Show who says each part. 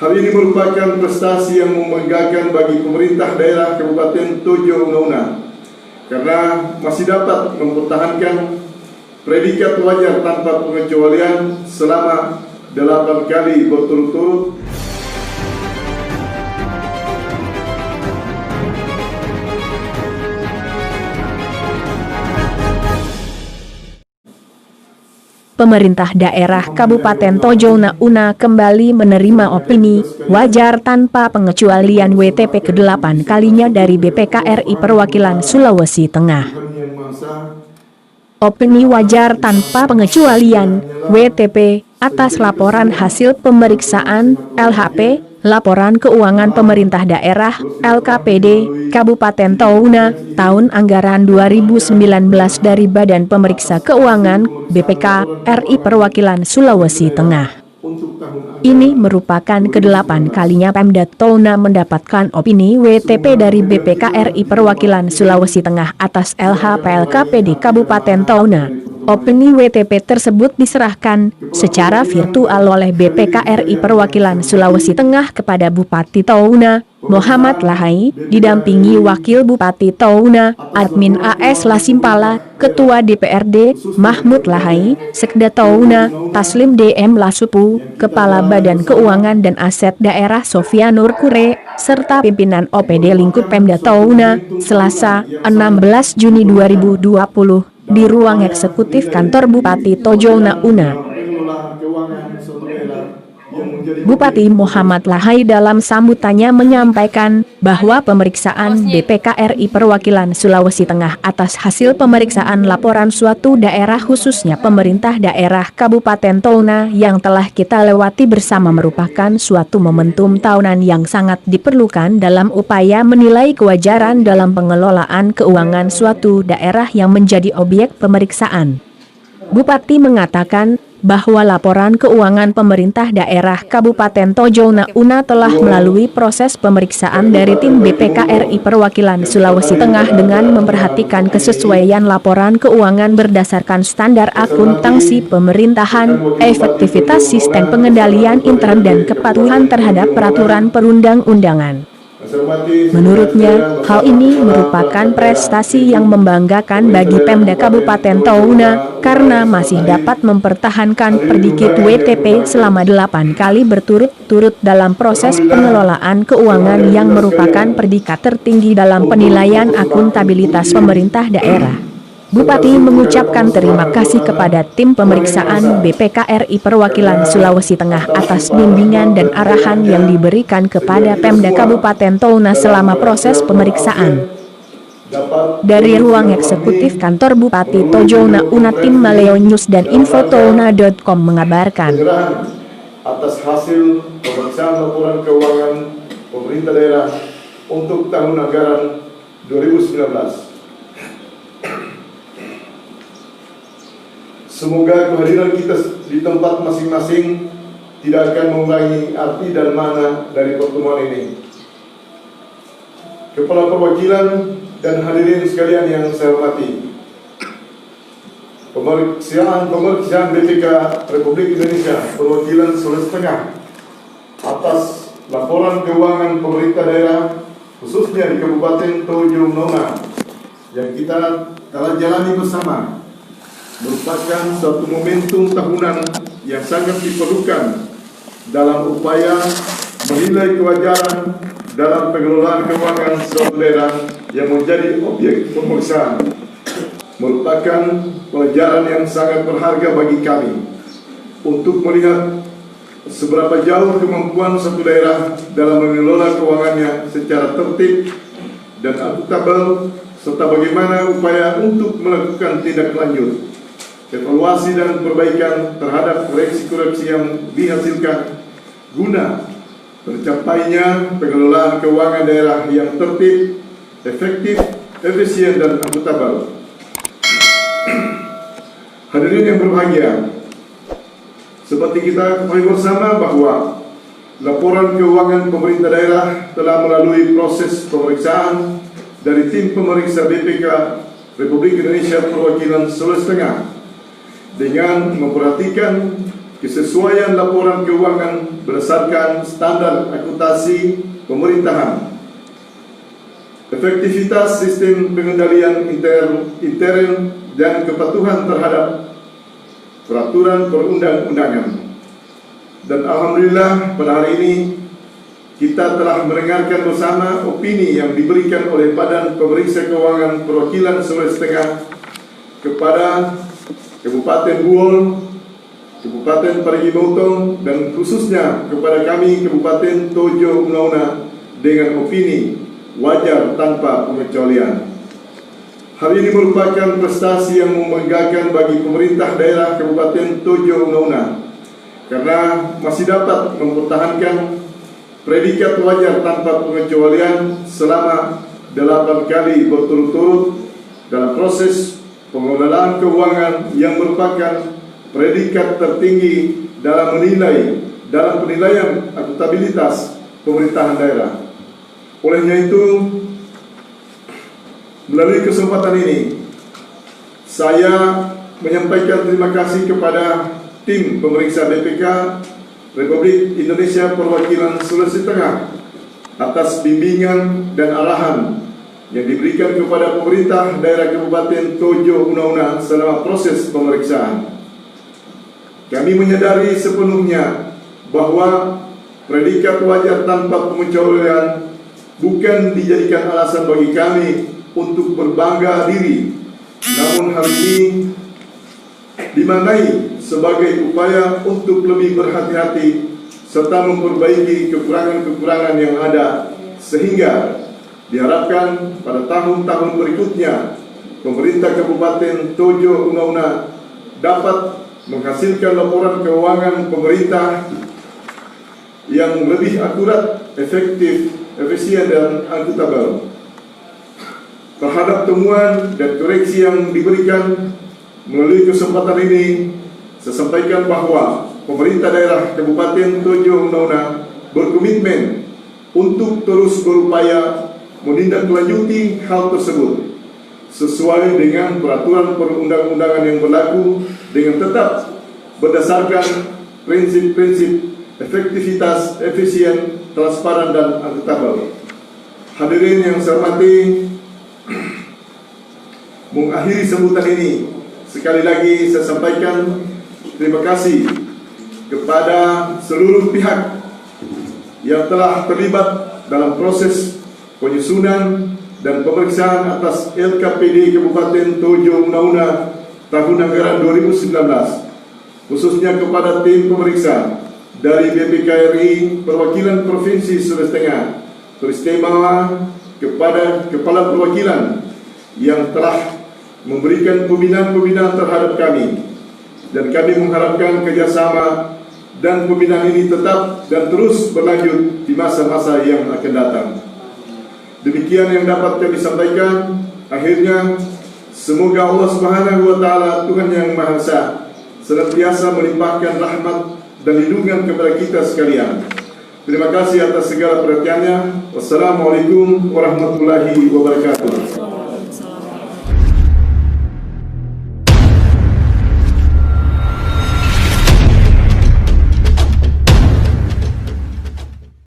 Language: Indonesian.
Speaker 1: Hal ini merupakan prestasi yang membanggakan bagi pemerintah daerah Kabupaten Tojo Una karena masih dapat mempertahankan predikat wajar tanpa pengecualian selama 8 kali berturut-turut.
Speaker 2: Pemerintah daerah Kabupaten Tojo Una kembali menerima opini wajar tanpa pengecualian WTP ke-8 kalinya dari BPKRI Perwakilan Sulawesi Tengah. Opini wajar tanpa pengecualian WTP atas laporan hasil pemeriksaan LHP, Laporan Keuangan Pemerintah Daerah LKPD Kabupaten Touna tahun anggaran 2019 dari Badan Pemeriksa Keuangan BPK RI Perwakilan Sulawesi Tengah. Ini merupakan ke-8 kalinya Pemda Touna mendapatkan opini WTP dari BPK RI Perwakilan Sulawesi Tengah atas LHP LKPD Kabupaten Touna. Opini WTP tersebut diserahkan secara virtual oleh BPK RI Perwakilan Sulawesi Tengah kepada Bupati Touna, Muhammad Lahai, didampingi Wakil Bupati Touna, Admin AS Lasimpala, Ketua DPRD, Mahmud Lahai, Sekda Touna, Taslim DM Lasupu, Kepala Badan Keuangan dan Aset Daerah Sofia Nur Kure, serta pimpinan OPD lingkup Pemda Touna, Selasa, 16 Juni 2020. Di ruang eksekutif kantor Bupati Tojo Una. Bupati Muhammad Lahai dalam sambutannya menyampaikan bahwa pemeriksaan BPK RI Perwakilan Sulawesi Tengah atas hasil pemeriksaan laporan suatu daerah khususnya pemerintah daerah Kabupaten Touna yang telah kita lewati bersama merupakan suatu momentum tahunan yang sangat diperlukan dalam upaya menilai kewajaran dalam pengelolaan keuangan suatu daerah yang menjadi objek pemeriksaan. Bupati mengatakan bahwa laporan keuangan pemerintah daerah Kabupaten Tojo Una telah melalui proses pemeriksaan dari tim BPK RI Perwakilan Sulawesi Tengah dengan memperhatikan kesesuaian laporan keuangan berdasarkan standar akuntansi pemerintahan, efektivitas sistem pengendalian intern dan kepatuhan terhadap peraturan perundang-undangan. Menurutnya, hal ini merupakan prestasi yang membanggakan bagi Pemda Kabupaten Touna, karena masih dapat mempertahankan predikit WTP selama 8 kali berturut-turut dalam proses pengelolaan keuangan yang merupakan predikat tertinggi dalam penilaian akuntabilitas pemerintah daerah. Bupati mengucapkan terima kasih kepada tim pemeriksaan BPK RI Perwakilan Sulawesi Tengah atas bimbingan dan arahan yang diberikan kepada Pemda Kabupaten Touna selama proses pemeriksaan. Dari ruang eksekutif kantor Bupati Tojo Una, tim Maleo News dan Infotouna.com mengabarkan.
Speaker 1: Atas hasil pemeriksaan laporan keuangan pemerintah daerah untuk tahun anggaran 2019. Semoga kehadiran kita di tempat masing-masing tidak akan mengurangi arti dan makna dari pertemuan ini. Kepala Perwakilan dan hadirin sekalian yang saya hormati, pemeriksaan BPK Republik Indonesia Perwakilan Sulawesi Tengah atas laporan keuangan pemerintah daerah khususnya di Kabupaten Tojo Una yang kita telah jalani bersama merupakan suatu momentum tahunan yang sangat diperlukan dalam upaya menilai kewajaran dalam pengelolaan keuangan suatu daerah yang menjadi objek pemeriksaan. Merupakan pelajaran yang sangat berharga bagi kami untuk melihat seberapa jauh kemampuan suatu daerah dalam mengelola keuangannya secara tertib dan akuntabel, serta bagaimana upaya untuk melakukan tindak lanjut, evaluasi dan perbaikan terhadap koreksi-koreksi yang dihasilkan guna tercapainya pengelolaan keuangan daerah yang tertib, efektif, efisien dan akuntabel. Hadirin yang berbahagia, seperti kita ketahui bersama bahwa laporan keuangan pemerintah daerah telah melalui proses pemeriksaan dari tim pemeriksa BPK Republik Indonesia Perwakilan Sulawesi Tengah dengan memperhatikan kesesuaian laporan keuangan berdasarkan standar akuntansi pemerintahan, efektivitas sistem pengendalian intern dan kepatuhan terhadap peraturan perundang-undangan. Dan alhamdulillah pada hari ini kita telah mendengarkan bersama opini yang diberikan oleh Badan Pemeriksa Keuangan Perwakilan Sulawesi Tengah kepada Kabupaten Buol, Kabupaten Parigi Motong, dan khususnya kepada kami Kabupaten Tojo Unauna dengan opini wajar tanpa pengecualian. Hal ini merupakan prestasi yang membanggakan bagi pemerintah daerah Kabupaten Tojo Unauna karena masih dapat mempertahankan predikat wajar tanpa pengecualian selama 8 kali berturut-turut dalam proses pengelolaan keuangan yang merupakan predikat tertinggi dalam penilaian akuntabilitas pemerintahan daerah. Olehnya itu, melalui kesempatan ini saya menyampaikan terima kasih kepada tim pemeriksa BPK Republik Indonesia Perwakilan Sulawesi Tengah atas bimbingan dan arahan yang diberikan kepada pemerintah daerah Kabupaten Tojo Unauna selama proses pemeriksaan. Kami menyadari sepenuhnya bahwa predikat wajar tanpa pengecualian bukan dijadikan alasan bagi kami untuk berbangga diri, namun hal ini dimaknai sebagai upaya untuk lebih berhati-hati serta memperbaiki kekurangan-kekurangan yang ada, sehingga diharapkan pada tahun-tahun berikutnya pemerintah Kabupaten Tojo Unauna dapat menghasilkan laporan keuangan pemerintah yang lebih akurat, efektif, efisien, dan akuntabel. Terhadap temuan dan koreksi yang diberikan melalui kesempatan ini, saya sampaikan bahwa pemerintah daerah Kabupaten Tojo Unauna berkomitmen untuk terus berupaya menindaklanjuti hal tersebut sesuai dengan peraturan perundang-undangan yang berlaku dengan tetap berdasarkan prinsip-prinsip efektivitas, efisien, transparan, dan akuntabel. Hadirin yang saya hormati, mengakhiri sambutan ini, sekali lagi saya sampaikan terima kasih kepada seluruh pihak yang telah terlibat dalam proses penyusunan dan pemeriksaan atas LKPD Kabupaten Tojo Unauna tahun anggaran 2019, khususnya kepada tim pemeriksa dari BPK-RI Perwakilan Provinsi Sulawesi Tengah, teristimewa kepada Kepala Perwakilan yang telah memberikan pembinaan-pembinaan terhadap kami, dan kami mengharapkan kerjasama dan pembinaan ini tetap dan terus berlanjut di masa-masa yang akan datang. Demikian yang dapat kami sampaikan. Akhirnya, semoga Allah Subhanahu wa Ta'ala, Tuhan yang Maha Esa, senantiasa melimpahkan rahmat dan lindungan kepada kita sekalian. Terima kasih atas segala perhatiannya. Wassalamualaikum warahmatullahi wabarakatuh.